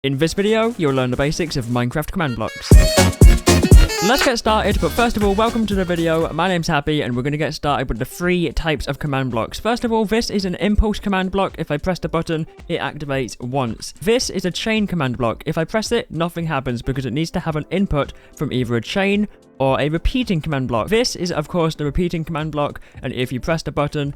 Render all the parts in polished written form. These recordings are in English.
In this video, you'll learn the basics of Minecraft command blocks. Let's get started, but first of all, welcome to the video. My name's Happy, and we're going to get started with the 3 types of command blocks. First of all, this is an impulse command block. If I press the button, it activates once. This is a chain command block. If I press it, nothing happens because it needs to have an input from either a chain or a repeating command block. This is, of course, the repeating command block, and if you press the button,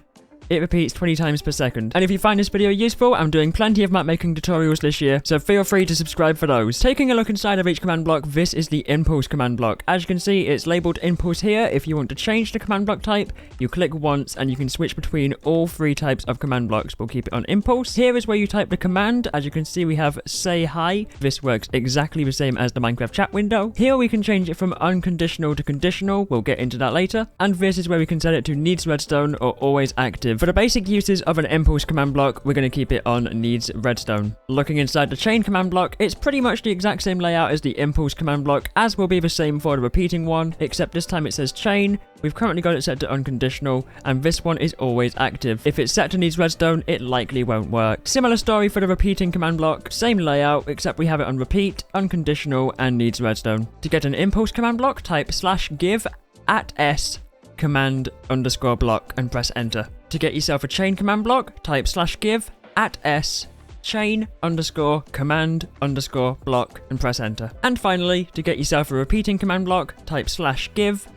it repeats 20 times per second. And if you find this video useful, I'm doing plenty of map making tutorials this year, so feel free to subscribe for those. Taking a look inside of each command block, this is the impulse command block. As you can see, it's labeled impulse here. If you want to change the command block type, you click once and you can switch between all 3 types of command blocks. We'll keep it on impulse. Here is where you type the command. As you can see, we have say hi. This works exactly the same as the Minecraft chat window. Here we can change it from unconditional to conditional. We'll get into that later. And this is where we can set it to needs redstone or always active. For the basic uses of an impulse command block, we're going to keep it on needs redstone. Looking inside the chain command block, it's pretty much the exact same layout as the impulse command block, as will be the same for the repeating one, except this time it says chain. We've currently got it set to unconditional, and this one is always active. If it's set to needs redstone, it likely won't work. Similar story for the repeating command block, same layout, except we have it on repeat, unconditional, and needs redstone. To get an impulse command block, type /give @s command _ block and press enter. To get yourself a chain command block, type /give @s chain _ command _ block and press enter. And finally, to get yourself a repeating command block, type /give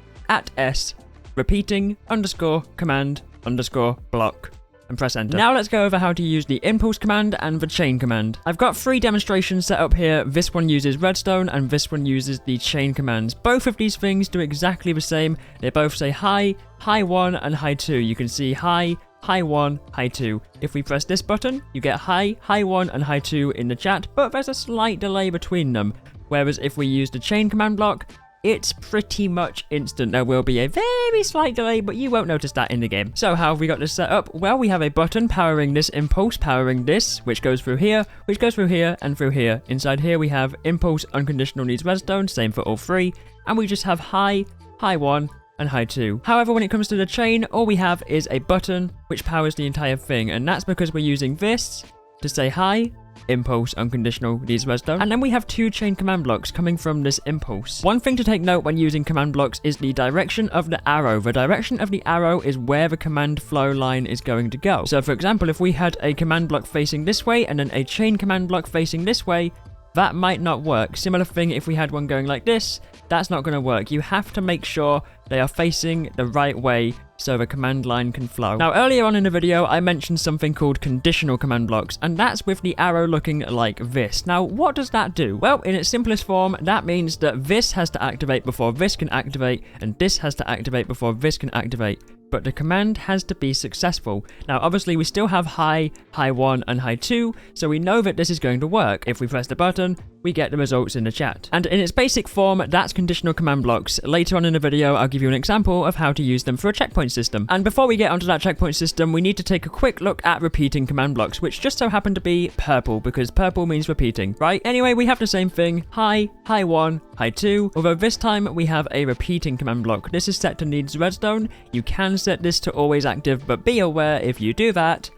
@s repeating _ command _ block and press enter. Now let's go over how to use the impulse command and the chain command. I've got 3 demonstrations set up here. This one uses redstone and this one uses the chain commands. Both of these things do exactly the same. They both say hi, hi 1 and hi 2. You can see hi, hi 1, hi 2. If we press this button, you get hi, hi 1 and hi 2 in the chat, but there's a slight delay between them. Whereas if we use the chain command block, it's pretty much instant. There will be a very slight delay, but you won't notice that in the game. So how have we got this set up? Well, we have a button powering this impulse, powering this, which goes through here, which goes through here, and through here. Inside here, we have impulse, unconditional needs redstone, same for all 3. And we just have hi, hi 1, and hi 2. However, when it comes to the chain, all we have is a button which powers the entire thing. And that's because we're using this to say hi, impulse, unconditional, needs redstone. And then we have 2 chain command blocks coming from this impulse. One thing to take note when using command blocks is the direction of the arrow. The direction of the arrow is where the command flow line is going to go. So for example, if we had a command block facing this way and then a chain command block facing this way, that might not work. Similar thing if we had one going like this, that's not going to work. You have to make sure they are facing the right way so the command line can flow. Now, earlier on in the video, I mentioned something called conditional command blocks, and that's with the arrow looking like this. Now, what does that do? Well, in its simplest form, that means that this has to activate before this can activate, and this has to activate before this can activate. But the command has to be successful. Now, obviously, we still have hi, hi 1, and hi 2, so we know that this is going to work. If we press the button, we get the results in the chat. And in its basic form, that's conditional command blocks. Later on in the video, I'll give you an example of how to use them for a checkpoint system. And before we get onto that checkpoint system, we need to take a quick look at repeating command blocks, which just so happen to be purple, because purple means repeating, right? Anyway, we have the same thing, hi, hi 1, hi 2, although this time we have a repeating command block. This is set to needs redstone. You can set this to always active, but be aware if you do that,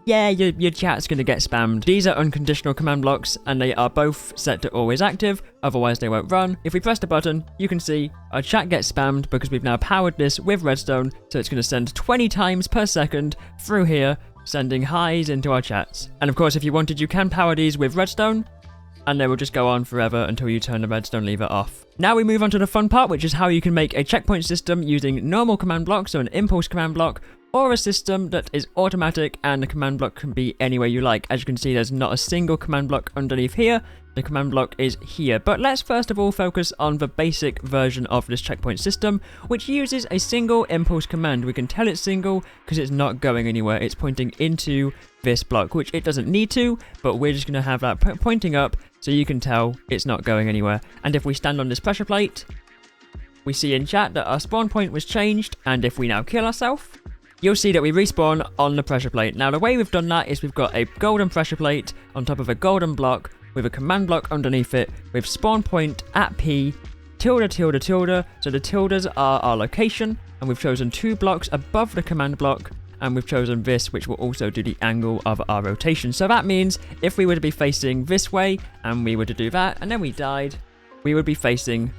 yeah, your chat's going to get spammed. These are unconditional command blocks, and they are both set to always active, otherwise they won't run. If we press the button, you can see our chat gets spammed because we've now powered this with redstone, so it's going to send 20 times per second through here, sending highs into our chats. And of course, if you wanted, you can power these with redstone, and they will just go on forever until you turn the redstone lever off. Now we move on to the fun part, which is how you can make a checkpoint system using normal command blocks, so an impulse command block, or a system that is automatic and the command block can be anywhere you like. As you can see, there's not a single command block underneath here. The command block is here. But let's first of all focus on the basic version of this checkpoint system, which uses a single impulse command. We can tell it's single because it's not going anywhere. It's pointing into this block, which it doesn't need to, but we're just going to have that pointing up so you can tell it's not going anywhere. And if we stand on this pressure plate, we see in chat that our spawn point was changed, and if we now kill ourselves, you'll see that we respawn on the pressure plate. Now, the way we've done that is we've got a golden pressure plate on top of a golden block with a command block underneath it with spawn point at P, tilde, tilde, tilde. So the tildes are our location, and we've chosen 2 blocks above the command block, and we've chosen this, which will also do the angle of our rotation. So that means if we were to be facing this way and we were to do that and then we died, we would be facing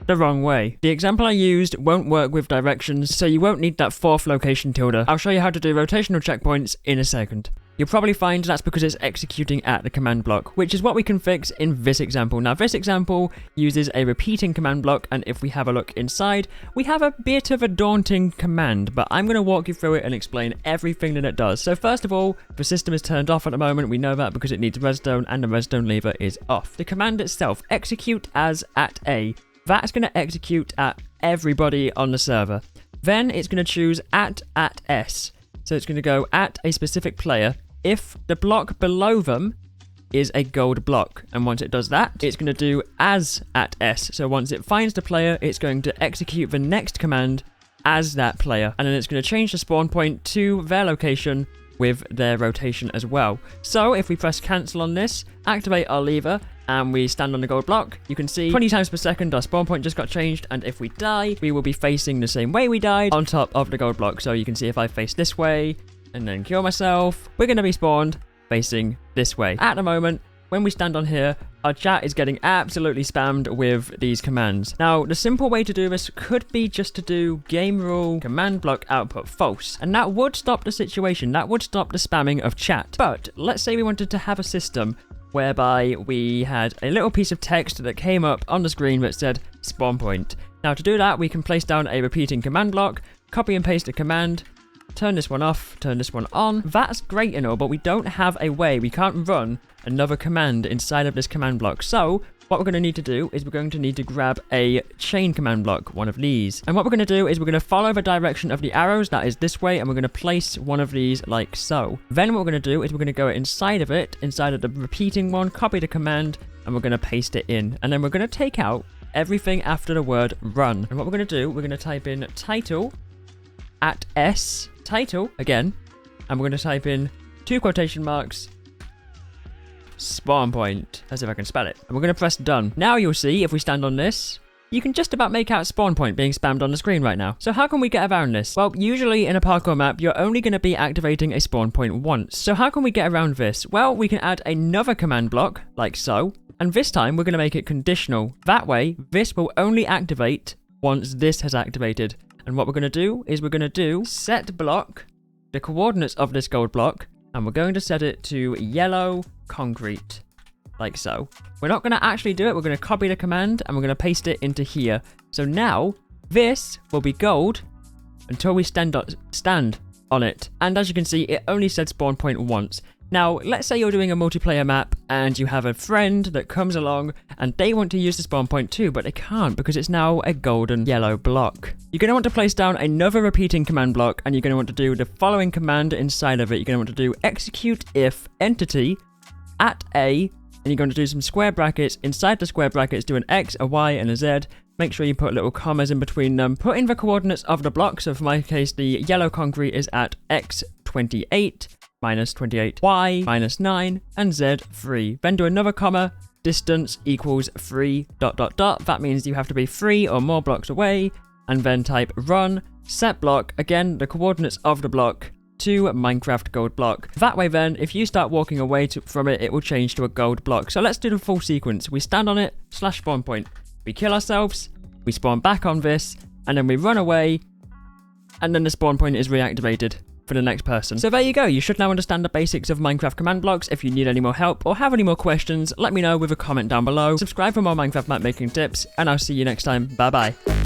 the wrong way. The example I used won't work with directions, so you won't need that fourth location tilde. I'll show you how to do rotational checkpoints in a second. You'll probably find that's because it's executing at the command block, which is what we can fix in this example. Now, this example uses a repeating command block, and if we have a look inside, we have a bit of a daunting command, but I'm going to walk you through it and explain everything that it does. So first of all, the system is turned off at the moment. We know that because it needs redstone, and the redstone lever is off. The command itself, execute as at A, that's going to execute at everybody on the server. Then it's going to choose at S. So it's going to go at a specific player if the block below them is a gold block. And once it does that, it's going to do as at S. So once it finds the player, it's going to execute the next command as that player. And then it's going to change the spawn point to their location with their rotation as well. So if we press cancel on this, activate our lever, and we stand on the gold block, you can see 20 times per second our spawn point just got changed, and if we die, we will be facing the same way we died on top of the gold block. So you can see if I face this way and then kill myself, we're going to be spawned facing this way. At the moment, when we stand on here, our chat is getting absolutely spammed with these commands. Now, the simple way to do this could be just to do game rule command block output false, and that would stop the situation. That would stop the spamming of chat. But let's say we wanted to have a system whereby we had a little piece of text that came up on the screen that said spawn point. Now, to do that, we can place down a repeating command block, copy and paste a command, turn this one off, turn this one on. That's great and all, but we don't have a way. We can't run another command inside of this command block. So what we're going to need to do is we're going to need to grab a chain command block, one of these. And what we're going to do is we're going to follow the direction of the arrows, that is this way, and we're going to place one of these like so. Then what we're going to do is we're going to go inside of it, inside of the repeating one, copy the command, and we're going to paste it in. And then we're going to take out everything after the word run. And what we're going to do, we're going to type in title at S, title again, and we're going to type in 2 quotation marks, spawn point, as if I can spell it. And we're going to press done. Now you'll see, if we stand on this, you can just about make out spawn point being spammed on the screen right now. So how can we get around this? Well, usually in a parkour map, you're only going to be activating a spawn point once. So how can we get around this? Well, we can add another command block, like so, and this time we're going to make it conditional. That way, this will only activate once this has activated. And what we're going to do is we're going to do set block, the coordinates of this gold block, and we're going to set it to yellow concrete, like so. We're not going to actually do it. We're going to copy the command and we're going to paste it into here. So now this will be gold until we stand on it. And as you can see, it only said spawn point once. Now, let's say you're doing a multiplayer map and you have a friend that comes along and they want to use the spawn point too, but they can't because it's now a golden yellow block. You're going to want to place down another repeating command block, and you're going to want to do the following command inside of it. You're going to want to do execute if entity at A, and you're going to do some square brackets. Inside the square brackets, do an X, a Y, and a Z. Make sure you put little commas in between them. Put in the coordinates of the block. So for my case, the yellow concrete is at X 28, minus 28, Y, minus 9, and Z 3. Then do another comma, distance equals 3, ... That means you have to be 3 or more blocks away, and then type run, set block, again, the coordinates of the block, to Minecraft gold block. That way then, if you start walking away from it, it will change to a gold block. So let's do the full sequence. We stand on it, slash spawn point. We kill ourselves, we spawn back on this, and then we run away, and then the spawn point is reactivated for the next person. So there you go. You should now understand the basics of Minecraft command blocks. If you need any more help or have any more questions, let me know with a comment down below. Subscribe for more Minecraft map making tips, and I'll see you next time. Bye bye.